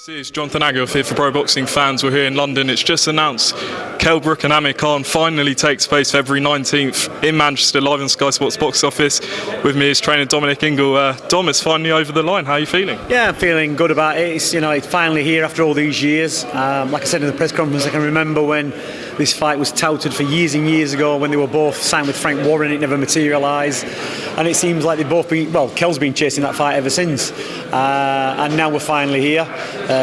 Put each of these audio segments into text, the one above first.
It's Jonathan Aggoff here for Pro Boxing Fans. We're here in London. It's just announced Kell Brook and Amir Khan finally takes place February 19th in Manchester, live on Sky Sports box office. With me is trainer Dominic Ingle. Dom, it's finally over the line. How are you feeling? Yeah, I'm feeling good about it. It's finally here after all these years. Like I said in the press conference, I can remember when this fight was touted for years and years ago when they were both signed with Frank Warren. It never materialised, and it seems like they've both been, Kell's been chasing that fight ever since, and now we're finally here,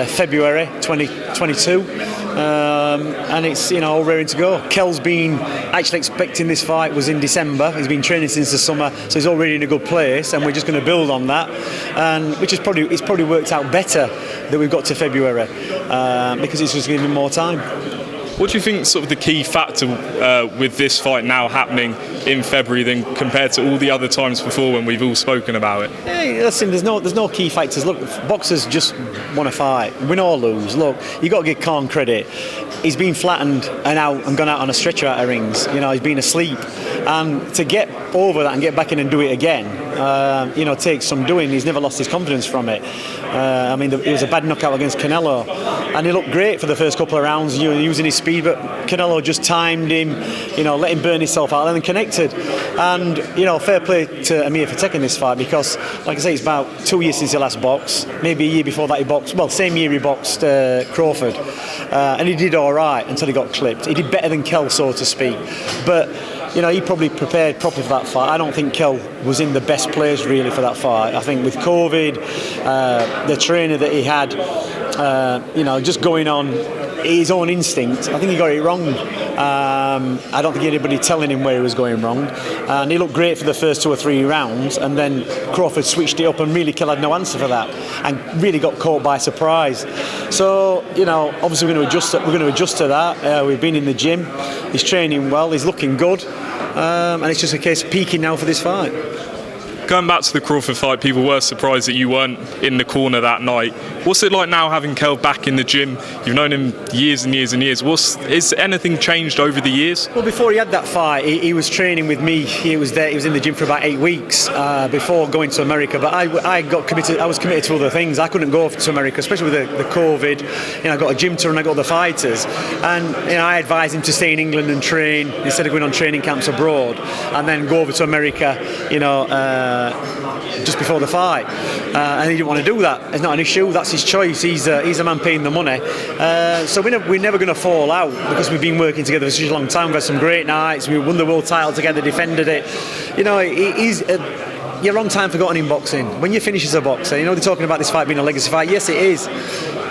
February 2022, and it's all ready to go. Kell's been actually expecting this fight was in December. He's been training since the summer, so he's already in a good place, and we're just going to build on that, and it's probably worked out better that we've got to February because it's just giving him more time. What do you think sort of the key factor with this fight now happening in February than compared to all the other times before when we've all spoken about it? Hey, listen, there's no key factors. Look, boxers just want to fight, win or lose. Look, you got to give Khan credit. He's been flattened and gone out on a stretcher out of rings. He's been asleep, and to get over that and get back in and do it again, takes some doing. He's never lost his confidence from it. It was a bad knockout against Canelo, and he looked great for the first couple of rounds, using his speed, but Canelo just timed him, let him burn himself out and then connected. And, fair play to Amir for taking this fight because, like I say, it's about 2 years since he last boxed. Maybe a year before that he boxed, same year he boxed Crawford. And he did all right until he got clipped. He did better than Kell, so to speak. But he probably prepared properly for that fight. I don't think Kell was in the best place really for that fight. I think with COVID, the trainer that he had, just going on his own instinct, I think he got it wrong. I don't think anybody telling him where he was going wrong. And he looked great for the first 2 or 3 rounds, and then Crawford switched it up, and really Kell had no answer for that, and really got caught by surprise. So obviously we're going to adjust to that. We've been in the gym. He's training well. He's looking good, and it's just a case of peaking now for this fight. Going back to the Crawford fight, people were surprised that you weren't in the corner that night. What's it like now having Kell back in the gym? You've known him years and years and years. Is anything changed over the years? Well, before he had that fight, he was training with me. He was there. He was in the gym for about 8 weeks before going to America. But I got committed. I was committed to other things. I couldn't go to America, especially with the COVID. I got a gym tour and I got the fighters, and I advised him to stay in England and train instead of going on training camps abroad, and then go over to America. Just before the fight, and he didn't want to do that. It's not an issue. That's his choice. He's a man paying the money. So we're never going to fall out because we've been working together for such a long time. We've had some great nights. We won the world title together, defended it. You're wrong time forgotten in boxing. When you finish as a boxer, they're talking about this fight being a legacy fight. Yes, it is.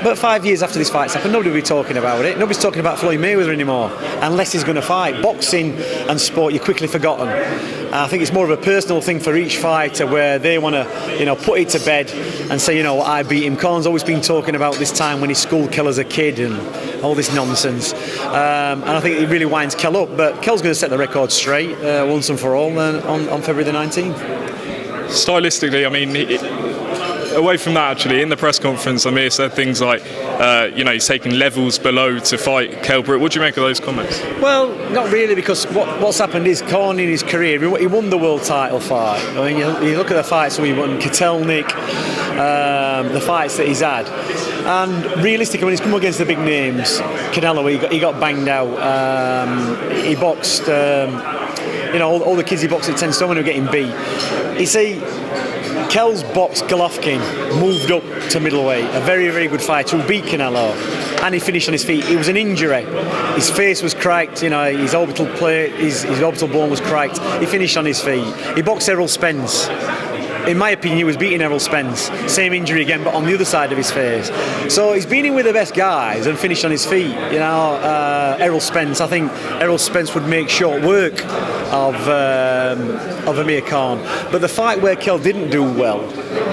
But 5 years after this fight's happened, nobody will be talking about it. Nobody's talking about Floyd Mayweather anymore, unless he's going to fight. Boxing and sport, you're quickly forgotten. I think it's more of a personal thing for each fighter where they want to, put it to bed and say, I beat him. Khan's always been talking about this time when he schooled Kell as a kid and all this nonsense. And I think it really winds Kell up. But Kell's going to set the record straight once and for all on February the 19th. Stylistically, away from that, actually, in the press conference, Amir said things like, he's taking levels below to fight Kell Brook. What do you make of those comments? Well, not really, because what's happened is Khan in his career, he won the world title fight. You look at the fights, so he won Kotelnik, the fights that he's had. And realistically, when he's come against the big names, Canelo, he got banged out. He boxed, all the kids he boxed at 10 stone when they were getting beat. You see, Kell's boxed Golovkin, moved up to middleweight, a very, very good fighter who beat Canelo, and he finished on his feet. It was an injury. His face was cracked, his orbital plate, his orbital bone was cracked. He finished on his feet. He boxed Errol Spence. In my opinion, he was beating Errol Spence. Same injury again, but on the other side of his face. So he's been in with the best guys and finished on his feet. Errol Spence. I think Errol Spence would make short work of Amir Khan. But the fight where Kell didn't do well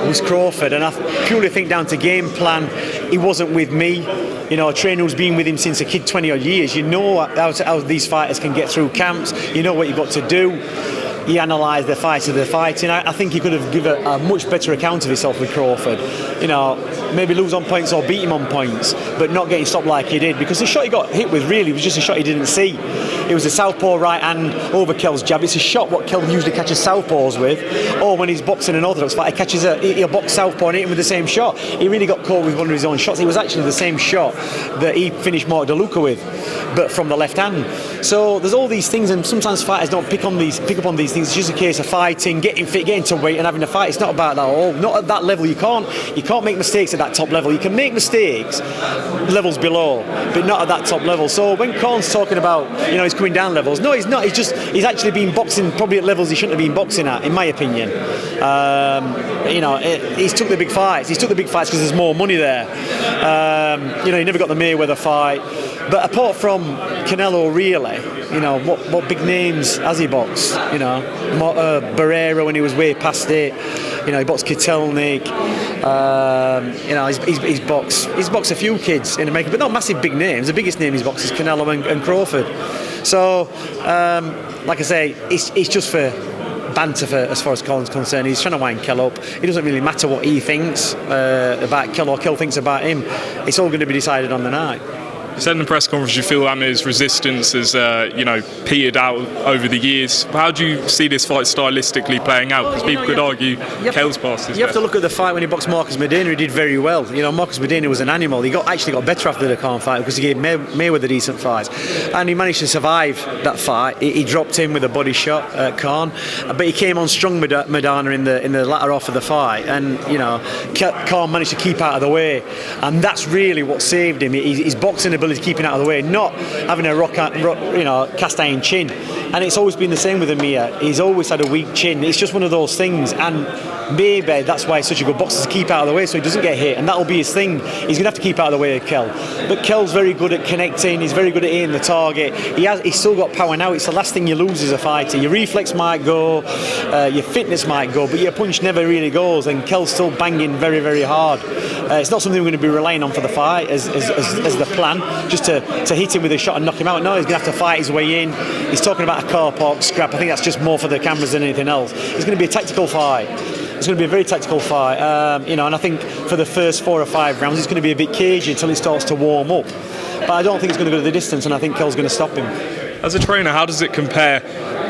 was Crawford, and I purely think down to game plan. He wasn't with me. A trainer who's been with him since a kid, 20 odd years. You know how these fighters can get through camps. You know what you've got to do. He analysed the fight of the fighting. I think he could have given a much better account of himself with Crawford. Maybe lose on points or beat him on points, but not getting stopped like he did, because the shot he got hit with really was just a shot he didn't see. It was a southpaw right hand over Kell's jab. It's a shot what Kell usually catches southpaws with, or when he's boxing an orthodox fight, he catches he'll box southpaw and hit him with the same shot. He really got caught with one of his own shots. It was actually the same shot that he finished Mark DeLuca with, but from the left hand. So there's all these things, and sometimes fighters don't pick up on these things. It's just a case of fighting, getting fit, getting to weight, and having a fight. It's not about that at all. Not at that level. You can't make mistakes at that top level. You can make mistakes levels below, but not at that top level. So when Khan's talking about, he's coming down levels, no, he's not. He's actually been boxing probably at levels he shouldn't have been boxing at, in my opinion. He's took the big fights. He's took the big fights because there's more money there. He never got the Mayweather fight. But apart from Canelo, really, what big names has he boxed? Barrera when he was way past it. He boxed Kitelnik. He's boxed a few kids in America, but not massive big names. The biggest name he's boxed is Canelo and Crawford. So, like I say, it's just for banter as far as Khan's concerned. He's trying to wind Kell up. It doesn't really matter what he thinks about Kell or Kell thinks about him. It's all going to be decided on the night. You said in the press conference you feel Amir's resistance has, petered out over the years. How do you see this fight stylistically playing out? Because people could argue Kell's past his best. You have to look at the fight when he boxed Marcus Medina. He did very well. Marcus Medina was an animal. He actually got better after the Khan fight because he gave Mayweather decent fights, and he managed to survive that fight. He dropped him with a body shot at Khan, but he came on strong Medina in the latter half of the fight, and Khan managed to keep out of the way, and that's really what saved him. His boxing ability, keeping out of the way, not having a cast iron chin. And it's always been the same with Amir. He's always had a weak chin. It's just one of those things, and maybe that's why he's such a good boxer, to keep out of the way so he doesn't get hit, and that'll be his thing. He's going to have to keep out of the way of Kell. But Kell's very good at connecting. He's very good at hitting the target. He's still got power now. It's the last thing you lose as a fighter. Your reflex might go, your fitness might go, but your punch never really goes, and Kell's still banging very, very hard. It's not something we're going to be relying on for the fight as the plan, just to hit him with a shot and knock him out. No, he's going to have to fight his way in. He's talking about a car park scrap. I think that's just more for the cameras than anything else. It's going to be a tactical fight. It's going to be a very tactical fight, and I think for the first 4 or 5 rounds it's going to be a bit cagey until it starts to warm up. But I don't think it's going to go to the distance, and I think Kell's going to stop him. As a trainer, how does it compare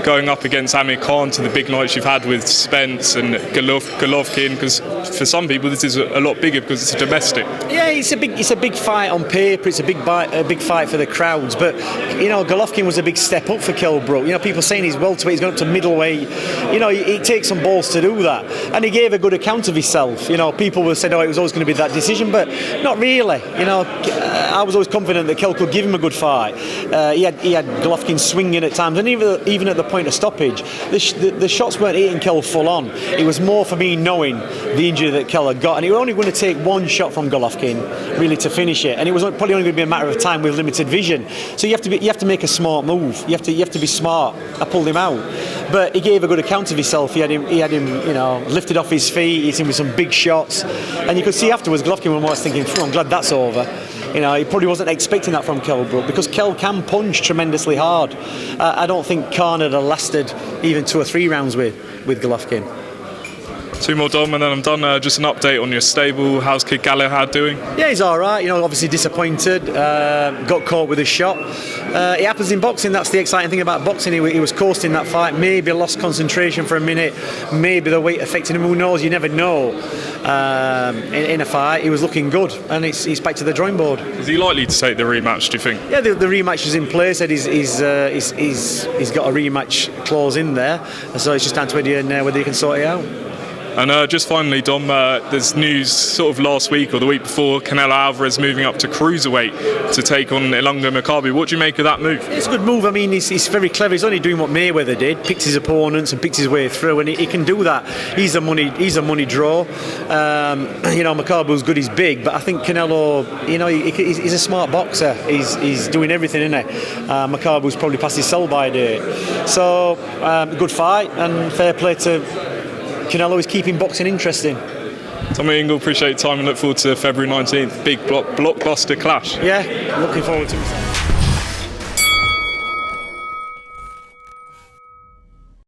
going up against Amir Khan to the big nights you've had with Spence and Golovkin? Because for some people this is a lot bigger because it's a domestic. Yeah, it's a big fight on paper. It's a big fight for the crowds. But Golovkin was a big step up for Kell Brook. People saying he's welterweight, he's gone up to middleweight. It takes some balls to do that, and he gave a good account of himself. People were saying, it was always going to be that decision, but not really. I was always confident that Kell could give him a good fight. He had Golovkin swinging at times, and even at the point of stoppage, the shots weren't hitting Kell full on. It was more for me knowing the injury that Kell had got, and he was only going to take one shot from Golovkin really to finish it, and it was probably only going to be a matter of time with limited vision. So you have to make a smart move. You have to be smart. I pulled him out, but he gave a good account of himself. He had him lifted off his feet, hit him with some big shots, and you could see afterwards Golovkin was thinking, I'm glad that's over. He probably wasn't expecting that from Kell Brook, because Kell can punch tremendously hard. I don't think Khan had lasted even 2 or 3 rounds with Golovkin. 2 more, Dom, and then I'm done. Just an update on your stable. How's Kid Galahad doing? Yeah, he's all right. Obviously disappointed. Got caught with a shot. It happens in boxing. That's the exciting thing about boxing. He was coasting that fight. Maybe lost concentration for a minute. Maybe the weight affected him. Who knows? You never know. In a fight, he was looking good, and he's back to the drawing board. Is he likely to take the rematch, do you think? Yeah, the rematch is in place. He's got a rematch clause in there, so it's just down to whether he can sort it out. And just finally, Dom, there's news sort of last week or the week before, Canelo Alvarez moving up to cruiserweight to take on Ilunga Makabu. What do you make of that move? It's a good move. I mean, he's very clever. He's only doing what Mayweather did, picks his opponents and picks his way through, and he can do that. He's a money draw. Makabu's good, he's big, but I think Canelo, he's a smart boxer. He's doing everything, isn't he? Makabu's probably past his sell-by date. So, good fight, and fair play to Canelo is keeping boxing interesting. Dominic Ingle, appreciate your time and look forward to February 19th. Big blockbuster clash. Yeah, looking forward to it.